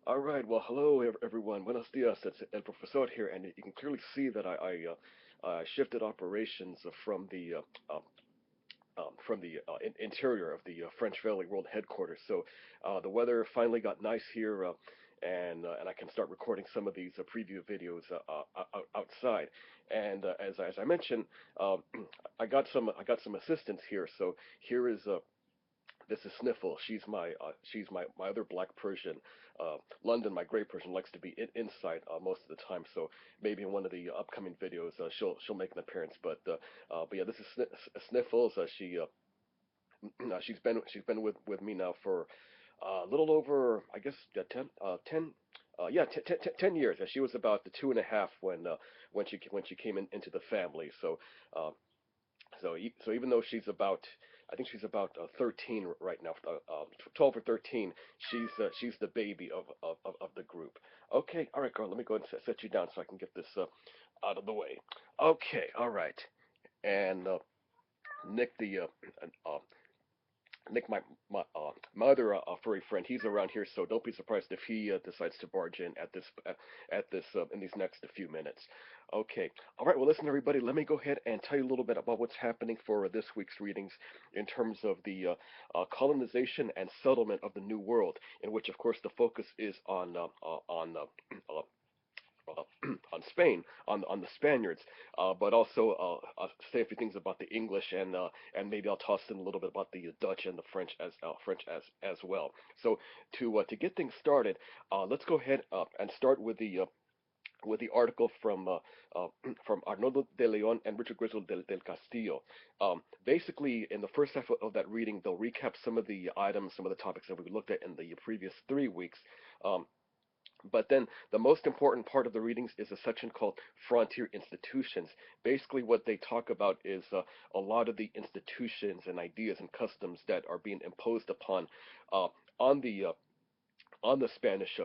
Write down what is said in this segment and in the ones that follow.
All right. Well, hello everyone. Buenos dias. It's El Profesor here, and you can clearly see that I shifted operations from the interior of the French Valley World Headquarters. So the weather finally got nice here, and I can start recording some of these preview videos outside. And as I mentioned, uh, I got some assistance here. So here is this is Sniffle. She's my other black Persian. London, my gray Persian, likes to be inside most of the time. So maybe in one of the upcoming videos, she'll make an appearance. But yeah, this is Sniffles. She's been with me now for a little over, I guess, 10 years. She was about the 2.5 when she came into the family. Uh, so even though I think she's about 13 right now, 12 or 13. She's the baby of the group. Okay, all right, girl. Let me go ahead and set you down so I can get this out of the way. Okay, all right. And Nick, uh, Nick, my other furry friend, he's around here, so don't be surprised if he decides to barge in at this in these next few minutes. Okay, all right. Well, listen, everybody. Let me go ahead and tell you a little bit about what's happening for this week's readings in terms of the colonization and settlement of the New World, in which, of course, the focus is uh, on Spain, on the Spaniards, but also say a few things about the English and maybe I'll toss in a little bit about the Dutch and the French as well. So to get things started, let's go ahead and start with the article uh, from Arnoldo de Leon and Richard Grizzle del Castillo. Basically, in the first half of that reading, they'll recap some of the items, some of the topics that we looked at in the previous 3 weeks. Um, but then the most important part of the readings is a section called Frontier Institutions. Basically, what they talk about is a lot of the institutions and ideas and customs that are being imposed upon uh, on the Spanish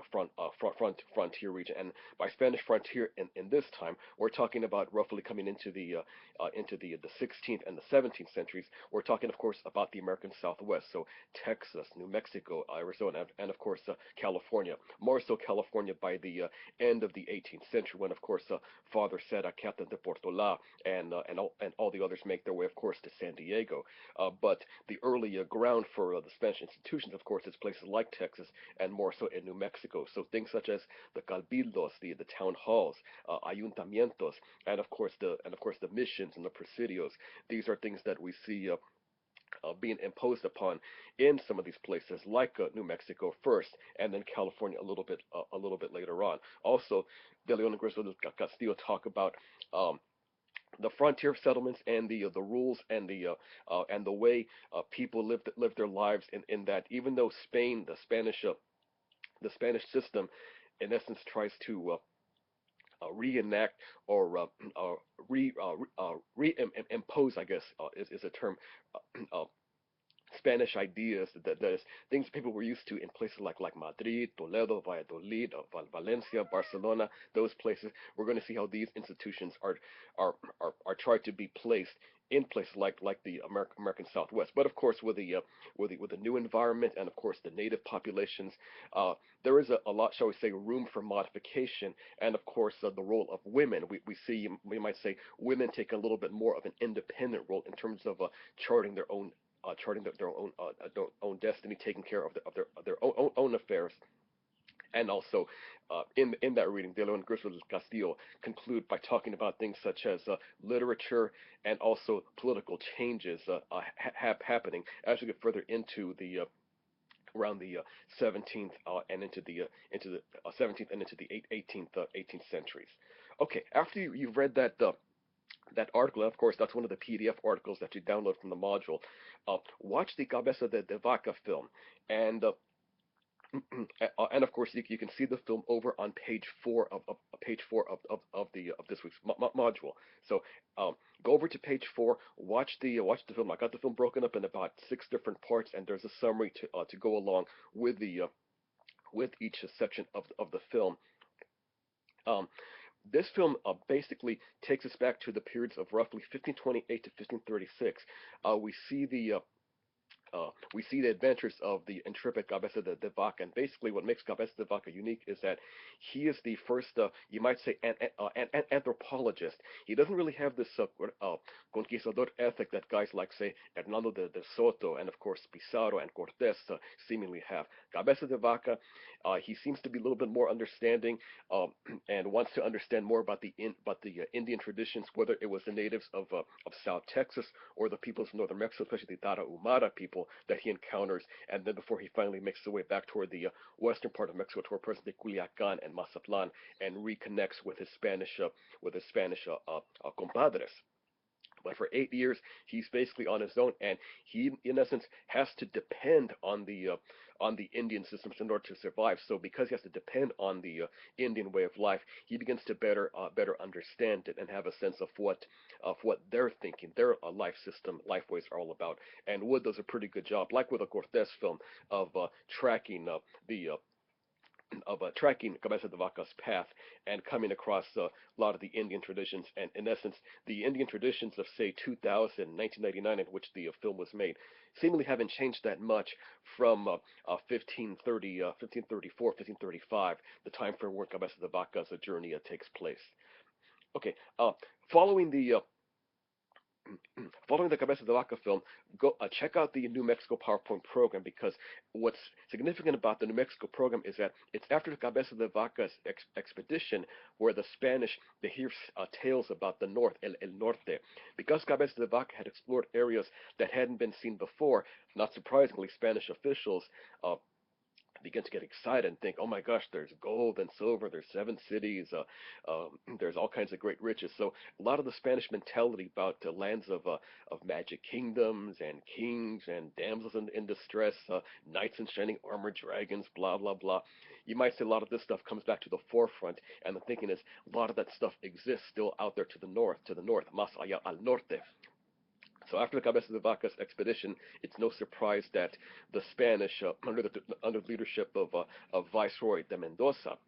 frontier region. And by Spanish frontier in this time, we're talking about roughly coming into the 16th and the 17th centuries. We're talking, of course, about the American Southwest, so Texas, New Mexico, Arizona, and of course California. More so California by the end of the 18th century, when of course Father Serra, Captain de Portola, and all the others make their way, of course, to San Diego. But the early ground for the Spanish institutions, of course, is places like Texas and more so in New Mexico. So things such as the cabildos, the town halls, ayuntamientos, and of course the missions and the presidios. These are things that we see being imposed upon in some of these places, like New Mexico first, and then California a little bit later on. Also, De Leon and Grizzle del Castillo talk about the frontier settlements and the rules and the way people live their lives in that even though Spain the Spanish system in essence tries to reenact or reimpose, I guess, is a term, uh, Spanish ideas that is things people were used to in places like Madrid, Toledo, Valladolid, Valencia, Barcelona, those places. We're going to see how these institutions are tried to be placed in places like the American Southwest. But of course, with the new environment and of course the native populations, uh, there is a lot, shall we say, room for modification. And of course, the role of women. We might say women take a little bit more of an independent role in terms of charting their own destiny, taking care of their own affairs. And also, in that reading, De Leon Griswold Castillo conclude by talking about things such as literature and also political changes happening as we get further into the around the 17th and into the 17th and into the 18th centuries. Okay, after you've read that article, and of course, that's one of the PDF articles that you download from the module. Watch the Cabeza de Vaca film, and and of course, you can see the film over on page 4 of this week's module. So go over to page 4, watch the film. I got the film broken up in about 6 different parts, and there's a summary to go along with the with each section of the film. Um, this film basically takes us back to the periods of roughly 1528 to 1536. We see we see the adventures of the intrepid Cabeza de Vaca, and basically what makes Cabeza de Vaca unique is that he is the first, you might say, an anthropologist. He doesn't really have this conquistador ethic that guys like, say, Hernando de Soto and, of course, Pizarro and Cortes seemingly have. Cabeza de Vaca, he seems to be a little bit more understanding and wants to understand more about the Indian traditions, whether it was the natives of South Texas or the peoples of northern Mexico, especially the Tarahumara people that he encounters, and then before he finally makes his way back toward the western part of Mexico, toward present-day Culiacan and Mazatlan, and reconnects with his Spanish compadres. But for 8 years, he's basically on his own, and he, in essence, has to depend on the Indian systems in order to survive. So, because he has to depend on the Indian way of life, he begins to better understand it and have a sense of what they're thinking, their life system, life ways are all about. And Wood does a pretty good job, like with a Cortez film, of tracking the tracking Cabeza de Vaca's path and coming across a lot of the Indian traditions. And in essence, the Indian traditions of, say, 2000, 1999, in which the film was made, seemingly haven't changed that much from 1530, 1534, 1535, the time frame where Cabeza de Vaca's journey takes place. Okay, following the following the Cabeza de Vaca film, go check out the New Mexico PowerPoint program, because what's significant about the New Mexico program is that it's after the Cabeza de Vaca's expedition where the Spanish, they hear tales about the north, el norte. Because Cabeza de Vaca had explored areas that hadn't been seen before, not surprisingly, Spanish officials begin to get excited and think, oh my gosh, there's gold and silver, there's seven cities, there's all kinds of great riches. So a lot of the Spanish mentality about lands of magic kingdoms and kings and damsels in distress, knights in shining armor, dragons, blah blah blah. You might say a lot of this stuff comes back to the forefront, and the thinking is a lot of that stuff exists still out there to the north, más allá al norte. So after the Cabeza de Vaca's expedition, it's no surprise that the Spanish, under the leadership of Viceroy de Mendoza,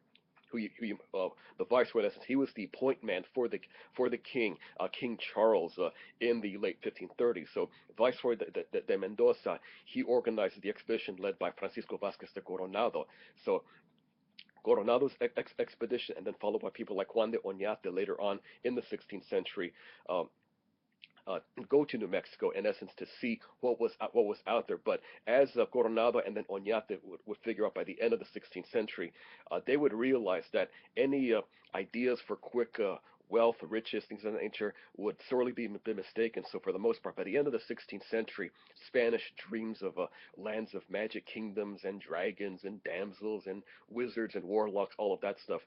the viceroy, he was the point man for the king, King Charles, in the late 1530s. So Viceroy de Mendoza, he organized the expedition led by Francisco Vasquez de Coronado. So Coronado's expedition, and then followed by people like Juan de Oñate later on in the 16th century. Um, go to New Mexico in essence to see what was out there. But as Coronado and then Oñate would figure out by the end of the 16th century, they would realize that any ideas for quick wealth, riches, things of that nature would sorely be mistaken. So for the most part, by the end of the 16th century, Spanish dreams of lands of magic kingdoms and dragons and damsels and wizards and warlocks, all of that stuff,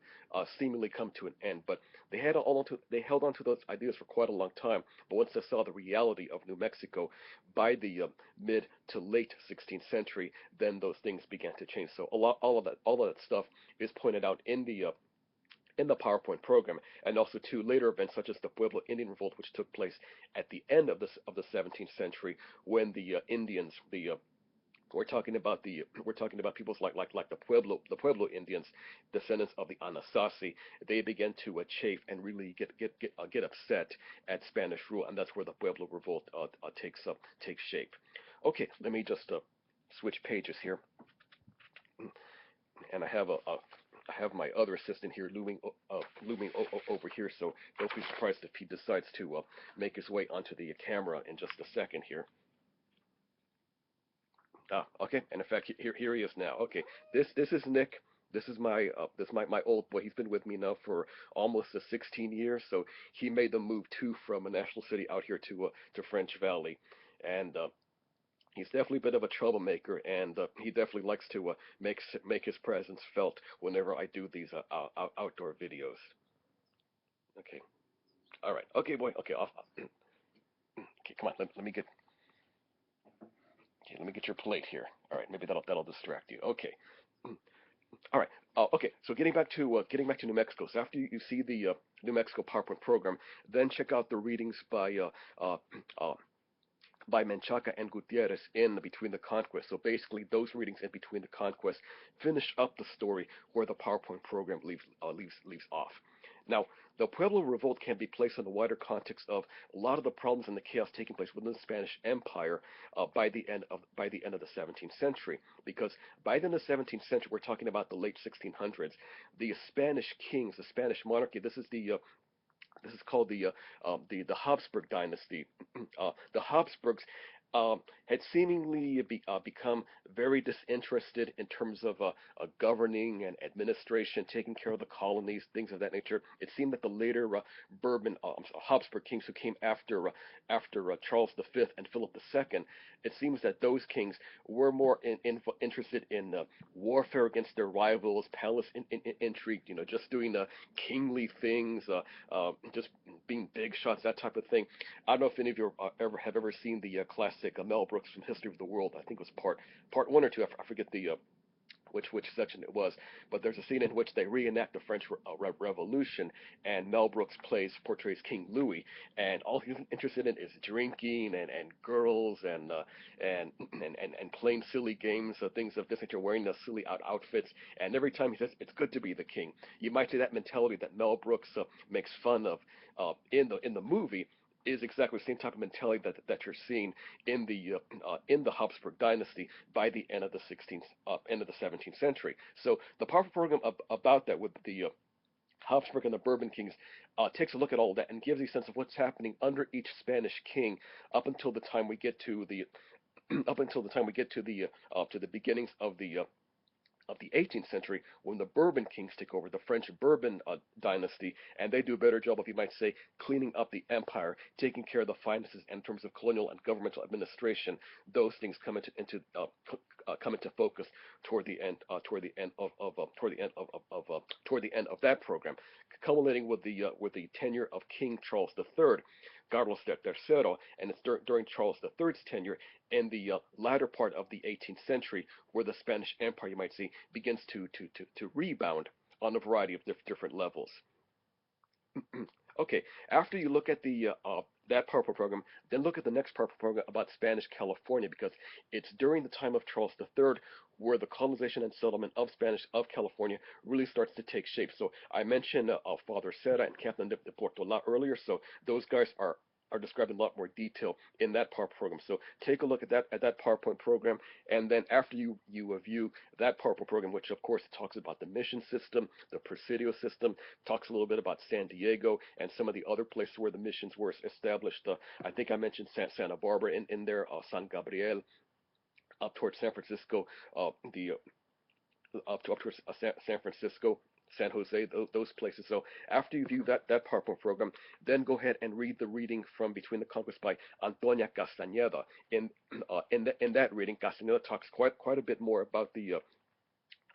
seemingly come to an end. But they held on to those ideas for quite a long time. But once they saw the reality of New Mexico by the mid to late 16th century, then those things began to change. So all of that stuff is pointed out in the PowerPoint program, and also to later events such as the Pueblo Indian Revolt, which took place at the end of the 17th century, when the Indians, we're talking about peoples like the Pueblo Indians, descendants of the Anasazi. They began to chafe and really get upset at Spanish rule, and that's where the Pueblo Revolt takes shape. Okay, let me just switch pages here, and I have my other assistant here looming over here, so don't be surprised if he decides to make his way onto the camera in just a second here. Okay, and in fact, here he is now. Okay, this is Nick. This is my old boy. He's been with me now for almost 16 years. So he made the move too from a national city out here to French Valley, and he's definitely a bit of a troublemaker, and he definitely likes to make his presence felt whenever I do these outdoor videos. Okay, all right. Okay, boy. Okay, off. Okay, come on. Let me get your plate here. All right, maybe that'll distract you. Okay. All right. Okay. So getting back to New Mexico. So after you see the New Mexico PowerPoint program, then check out the readings uh, uh, by Menchaca and Gutierrez in Between the Conquest. So basically, those readings in Between the Conquest finish up the story where the PowerPoint program leaves off. Now, the Pueblo Revolt can be placed in the wider context of a lot of the problems and the chaos taking place within the Spanish Empire by the end of the 17th century. Because by the end of the 17th century, we're talking about the late 1600s. The Spanish kings, the Spanish monarchy. This is called the Habsburg dynasty. The Habsburgs had seemingly become very disinterested in terms of governing and administration, taking care of the colonies, things of that nature. It seemed that the later Bourbon Habsburg kings who came after Charles V and Philip II, it seems that those kings were more interested in warfare against their rivals, palace intrigue, just doing kingly things, just being big shots, that type of thing. I don't know if any of you ever seen the classic Mel Brooks from History of the World. I think it was part one or two. I forget the which section it was, but there's a scene in which they reenact the French Revolution, and Mel Brooks portrays King Louis, and all he's interested in is drinking and girls and playing silly games, things of this nature, wearing the silly outfits, and every time he says it's good to be the king. You might see that mentality that Mel Brooks makes fun of in the movie is exactly the same type of mentality that you're seeing in the Habsburg dynasty by the end of the 17th century. So the powerful program about that with the Habsburg and the Bourbon kings takes a look at all of that and gives you a sense of what's happening under each Spanish king up until the time we get to the to the beginnings of the 18th century when the Bourbon kings take over, the French Bourbon dynasty, and they do a better job of, you might say, cleaning up the empire, taking care of the finances in terms of colonial and governmental administration. Those things come into focus toward the end of that program, culminating with the tenure of King Charles III. Carlos III, and it's during Charles III's tenure in the latter part of the 18th century where the Spanish Empire, you might see, begins to rebound on a variety of different levels. Okay, after you look at the that purple program, then look at the next purple program about Spanish California because it's during the time of Charles III where the colonization and settlement of California really starts to take shape. So I mentioned Father Serra and Captain de Portola earlier, so those guys are described in a lot more detail in that PowerPoint program. So take a look at that PowerPoint program, and then after you review that PowerPoint program, which of course talks about the mission system, the Presidio system, talks a little bit about San Diego and some of the other places where the missions were established. I think I mentioned Santa Barbara in there, San Gabriel, up towards San Francisco, the up towards San Francisco, San Jose, those places. So after you view that PowerPoint program, then go ahead and read the reading from Between the Conquest by Antonia Castañeda. In that reading, Castañeda talks quite a bit more about the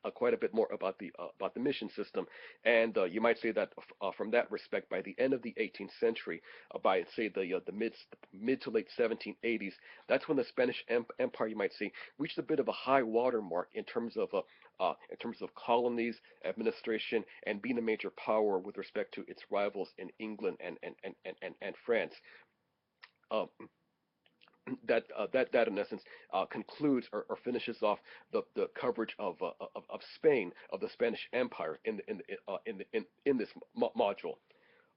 about the mission system, and you might say that from that respect, by the end of the 18th century, by say the mid to late 1780s, that's when the Spanish Empire, you might say, reached a bit of a high water mark in terms of colonies, administration, and being a major power with respect to its rivals in England and France. Uh, that in essence concludes or finishes off the coverage of Spain, of the Spanish Empire in this module.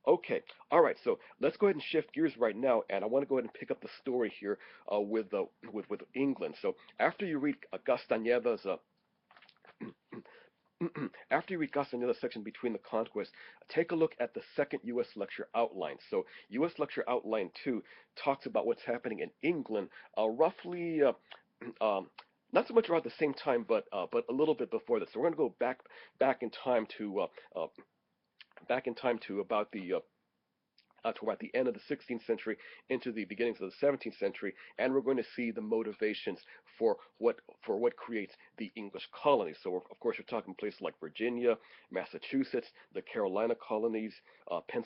Okay, all right. So let's go ahead and shift gears right now, and I want to go ahead and pick up the story here with England. So after you read Castañeda's after you read Castaneda's section Between the Conquest, take a look at the second U.S. lecture outline. So U.S. lecture outline 2 talks about what's happening in England roughly not so much around the same time, but a little bit before this. So we're going to go back in time to about toward the end of the 16th century into the beginnings of the 17th century, and we're going to see the motivations for what creates the English colonies. So of course we're talking places like Virginia, Massachusetts, the Carolina colonies,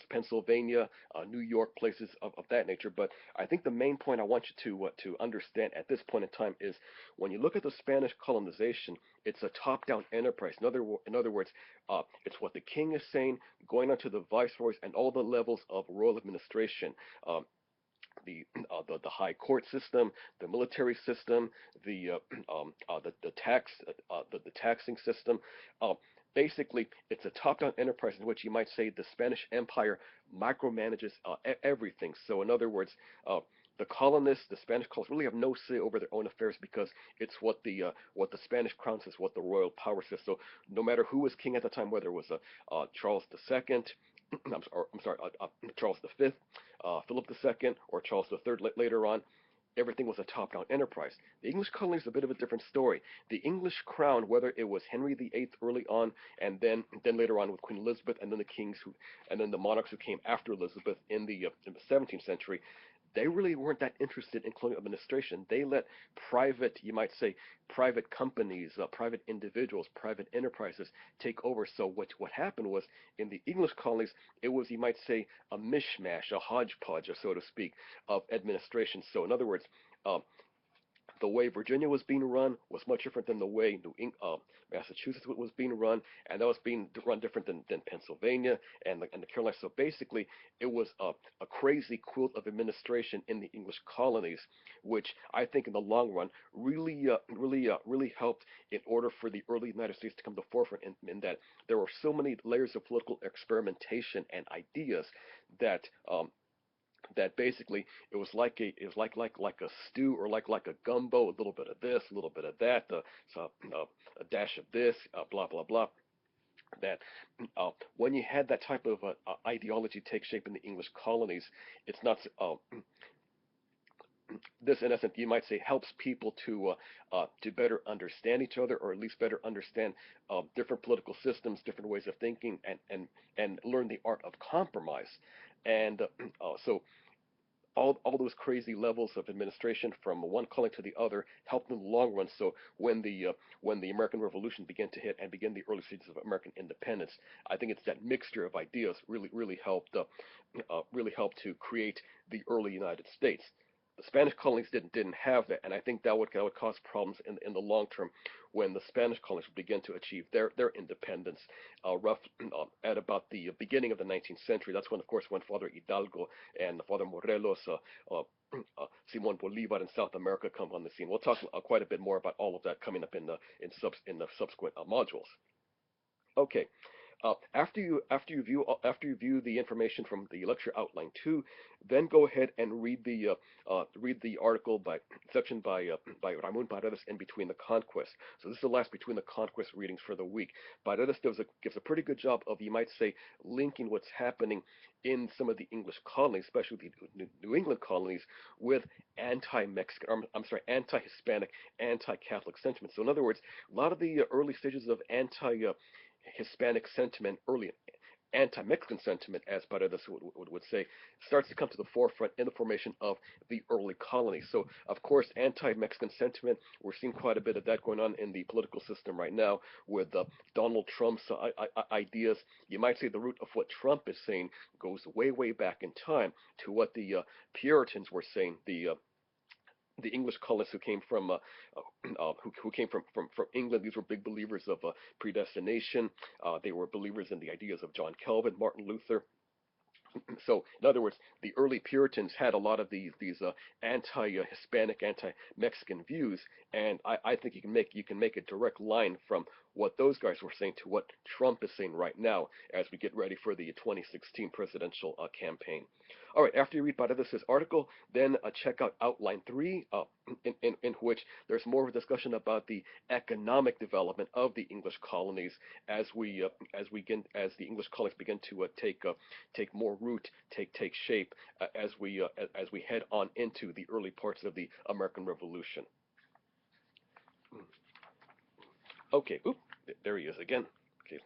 Pennsylvania, New York, places of that nature. But I think the main point I want you to understand at this point in time is when you look at the Spanish colonization, it's a top-down enterprise. In other words, it's what the king is saying, going on to the viceroys and all the levels of royal administration, um, the high court system, the military system, the taxing system. Uh, basically it's a top-down enterprise in which you might say the Spanish Empire micromanages everything. So in other words, uh, the colonists, the Spanish colonists, really have no say over their own affairs because it's what the Spanish crown says, what the royal power says. So no matter who was king at the time, whether it was Charles II, I'm sorry, Charles V, Philip II, or Charles III later on, everything was a top-down enterprise. The English colonies is a bit of a different story. The English crown, whether it was Henry VIII early on, and then later on with Queen Elizabeth, and then the kings who, and then the monarchs who came after Elizabeth in the 17th century, they really weren't that interested in colonial administration. They let private, you might say, private companies, private individuals, private enterprises take over. So what happened was in the English colonies, it was, you might say, a mishmash, a hodgepodge, so to speak, of administration. So in other words, uh, the way Virginia was being run was much different than the way Massachusetts was being run, and that was being run different than Pennsylvania and the Carolinas. So basically, it was a crazy quilt of administration in the English colonies, which I think in the long run really helped in order for the early United States to come to the forefront in that there were so many layers of political experimentation and ideas that that basically it was like a stew or like a gumbo, a little bit of this, a little bit of that, so a dash of this, blah blah blah. That when you had that type of ideology take shape in the English colonies, it's not this in essence you might say helps people to better understand each other, or at least better understand different political systems, different ways of thinking, and learn the art of compromise. And so all those crazy levels of administration from one colony to the other helped in the long run. So when the American Revolution began to hit and began the early stages of American independence, I think it's that mixture of ideas really helped to create the early United States. The Spanish colonies didn't have that, and I think that would cause problems in the long term when the Spanish colonies begin to achieve their independence, rough at about the beginning of the 19th century. That's when, of course, when Father Hidalgo and Father Morelos, Simon Bolivar in South America come on the scene. We'll talk quite a bit more about all of that coming up in the subsequent modules. Okay, after you view the information from the lecture outline two, then go ahead and read the article by section by Ramon Paredes in Between the Conquest. So this is the last Between the Conquest readings for the week. Paredes gives a pretty good job of, you might say, linking what's happening in some of the English colonies, especially the New England colonies, with anti-Mexican, I'm sorry, anti-Hispanic, anti-Catholic sentiment. So in other words, a lot of the early stages of Hispanic sentiment, early anti-Mexican sentiment, as Paredes would say, starts to come to the forefront in the formation of the early colonies. So, of course, anti-Mexican sentiment, we're seeing quite a bit of that going on in the political system right now with Donald Trump's ideas. You might say the root of what Trump is saying goes way, way back in time to what the Puritans were saying, the English colonists who came from who came from England. These were big believers of predestination. They were believers in the ideas of John Calvin, Martin Luther. So, in other words, the early Puritans had a lot of these anti-Hispanic, anti-Mexican views, and I think you can make a direct line from what those guys were saying to what Trump is saying right now as we get ready for the 2016 presidential campaign. All right, after you read Paredes' article, then check out Outline 3, in which there's more of a discussion about the economic development of the English colonies as the English colonies begin to take more root, take shape as we head on into the early parts of the American Revolution. Okay, oop, there he is again. Okay,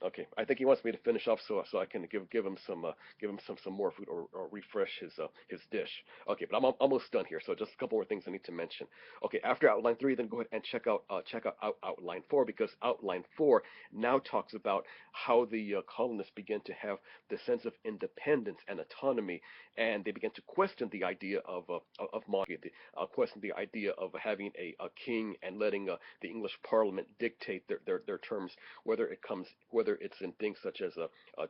okay, I think he wants me to finish off so I can give him some more food or refresh his dish. Okay, but I'm almost done here, so just a couple more things I need to mention. Okay, after outline three, then go ahead and check out outline four, because outline four now talks about how the colonists begin to have the sense of independence and autonomy, and they begin to question the idea of monarchy, question the idea of having a king and letting the English Parliament dictate their terms, whether it's in things such as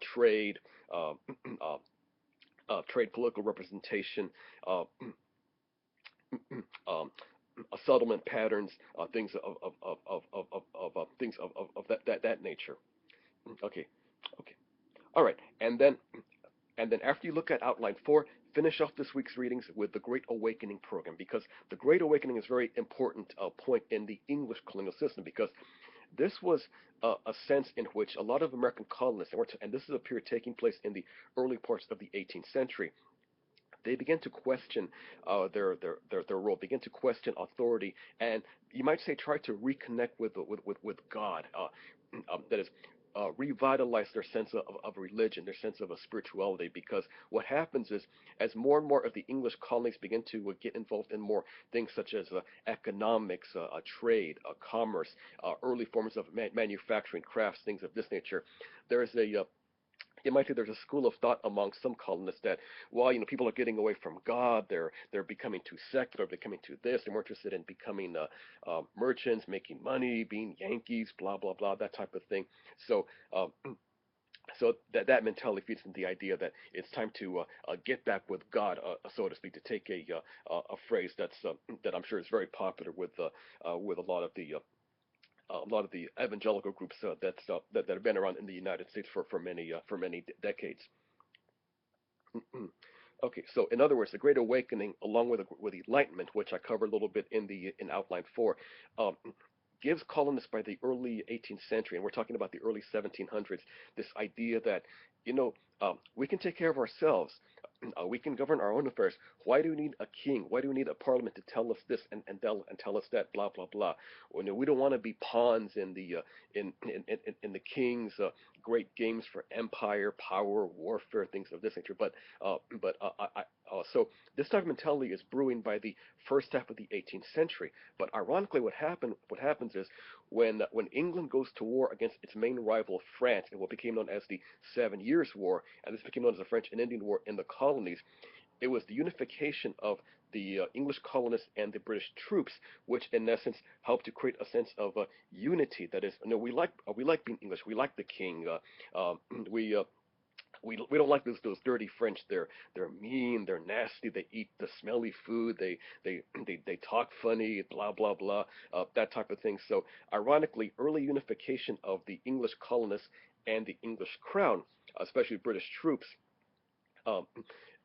trade, uh, trade, political representation, uh, um, settlement patterns, things of that nature. Okay, okay, all right, and then after you look at outline four, finish off this week's readings with the Great Awakening program because the Great Awakening is a very important point in the English colonial system because this was a sense in which a lot of American colonists, and this is a period taking place in the early parts of the 18th century, they begin to question their role, begin to question authority, and you might say try to reconnect with God. That is, revitalize their sense of religion, their sense of a spirituality. Because what happens is, as more and more of the English colonies begin to get involved in more things such as economics, trade, commerce, early forms of manufacturing, crafts, things of this nature, there is a you might say there's a school of thought among some colonists that, well, people are getting away from God. They're becoming too secular, becoming too this. They're more interested in becoming merchants, making money, being Yankees, blah blah blah, that type of thing. So. So that mentality feeds into the idea that it's time to get back with God, so to speak, to take a phrase that I'm sure is very popular with a lot of the evangelical groups that have been around in the United States for many decades. Okay, so in other words, the Great Awakening, along with Enlightenment, which I covered a little bit in outline four, um, gives colonists by the early 18th century, and we're talking about the early 1700s, this idea that we can take care of ourselves. We can govern our own affairs. Why do we need a king? Why do we need a parliament to tell us this and tell us that? Blah blah blah. Well, we don't want to be pawns in the king's great games for empire, power, warfare, things of this nature. So this type of mentality is brewing by the first half of the 18th century. But ironically, what happens is when England goes to war against its main rival France in what became known as the Seven Years' War, and this became known as the French and Indian War in the colonies, it was the unification of the English colonists and the British troops, which in essence helped to create a sense of unity. That is, we like being English, we like the king, we we don't like those dirty French. They're mean. They're nasty. They eat the smelly food. They talk funny. Blah blah blah. That type of thing. So ironically, early unification of the English colonists and the English crown, especially British troops, um,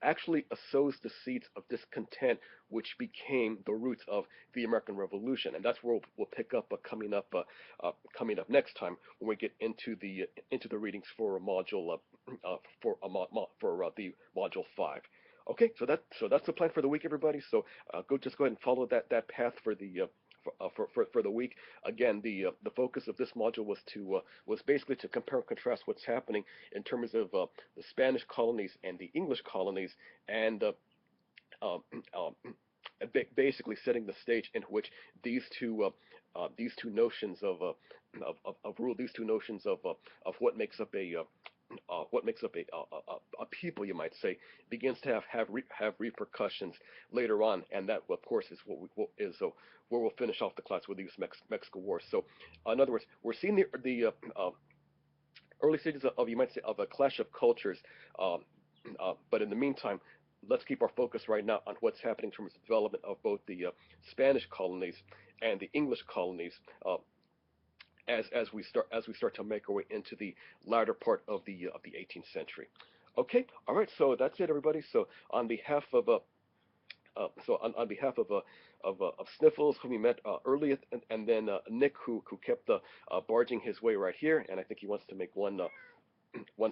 actually sows the seeds of discontent, which became the roots of the American Revolution, and that's where we'll pick up coming up next time when we get into the readings for module the module 5. Okay, so that's the plan for the week, everybody. So go ahead and follow that path for the week. Again, the focus of this module was basically to compare and contrast what's happening in terms of the Spanish colonies and the English colonies, and um, um, basically setting the stage in which these two notions of rule, these two notions of what makes up a people, you might say, begins to have repercussions later on, and that, of course, is where we'll finish off the class with these Mexico Wars. So, in other words, we're seeing early stages of, you might say, of a clash of cultures, um, but in the meantime, let's keep our focus right now on what's happening in terms of development of both the Spanish colonies and the English colonies, as we start to make our way into the latter part of the 18th century. Okay, all right. So that's it, everybody. So on behalf of on behalf of Sniffles, whom we met earlier, and then Nick, who kept barging his way right here, and I think he wants to make one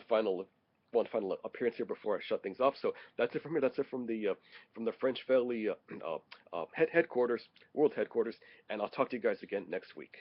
final appearance here before I shut things off. So that's it from me. That's it from the French Valley headquarters, world headquarters, and I'll talk to you guys again next week.